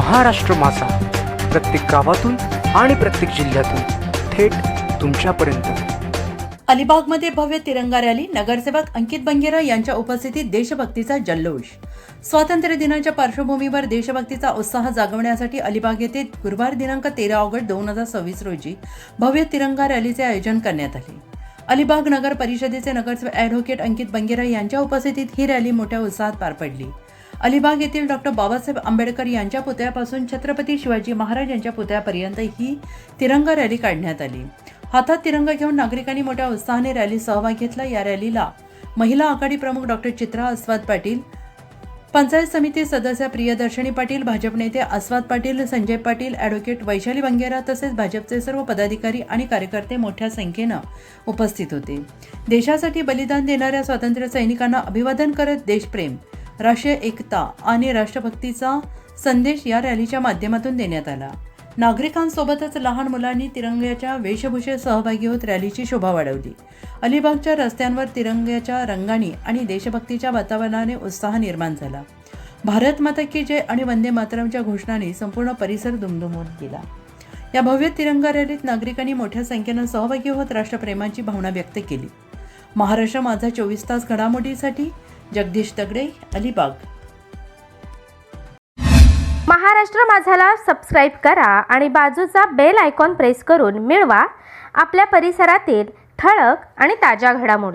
महाराष्ट्र माझा, प्रत्येक गावातून आणि प्रत्येक जिल्ह्यातून थेट तुमच्यापर्यंत। अलिबागमध्ये भव्य तिरंगा रॅली, नगरसेवक अंकित बंगेरा यांच्या उपस्थितीत देशभक्तीचा जल्लोष। स्वातंत्र्य दिनाच्या पार्श्वभूमीवर देशभक्तीचा उत्साह जागवण्यासाठी अलिबाग येथे गुरुवार दिनांक 13 ऑगस्ट 2026 रोजी भव्य तिरंगा रॅलीचे आयोजन करण्यात आले। अलिबाग नगर परिषदेचे नगरसेवक ॲडव्होकेट अंकित बंगेरा यांच्या उपस्थितीत ही रॅली मोठ्या उत्साहात पार पडली। अलिबाग येथील डॉ. बाबासाहेब आंबेडकर यांच्या पुतळ्यापासून छत्रपती शिवाजी महाराज यांच्या पुतळ्यापर्यंत ही तिरंगा रॅली काढण्यात आली। हातात तिरंगा घेऊन नागरिकांनी मोठ्या उत्साहाने रॅलीत सहभाग घेतला। या रॅलीला महिला आघाडी प्रमुख डॉ. चित्रा अस्वाद पाटील, पंचायत समिती सदस्य प्रियदर्शनी पाटील, भाजप नेते अस्वाद पाटील, संजय पाटील, ॲडव्होकेट वैशाली बंगेरा तसेच भाजपचे सर्व पदाधिकारी आणि कार्यकर्ते मोठ्या संख्येनं उपस्थित होते। देशासाठी बलिदान देणाऱ्या स्वातंत्र्य सैनिकांना अभिवादन करत देशप्रेम, राष्ट्रीय एकता आणि राष्ट्रभक्तीचा संदेश या रॅलीच्या माध्यमातून देण्यात आला। नागरिकांसोबतच लहान मुलांनी तिरंग्याच्या वेशभूषेत सहभागी होत रॅलीची शोभा वाढवली। अलिबागच्या रस्त्यांवर तिरंग्याच्या रंगांनी आणि देशभक्तीच्या वातावरणाने उत्साह निर्माण झाला। भारत माता की जय आणि वंदे मातरमच्या घोषणांनी संपूर्ण परिसर दुमदुमून गेला। या भव्य तिरंगा रॅलीत नागरिकांनी मोठ्या संख्येनं सहभागी होत राष्ट्रप्रेमाची भावना व्यक्त केली। महाराष्ट्र माझा 24 तास घडामोडीसाठी जगदीश दगडे, अलिबाग। महाराष्ट्र माझाला सबस्क्राईब करा आणि बाजूचा बेल आयकॉन प्रेस करून मिळवा आपल्या परिसरातील ठळक आणि ताज्या घडामोडी।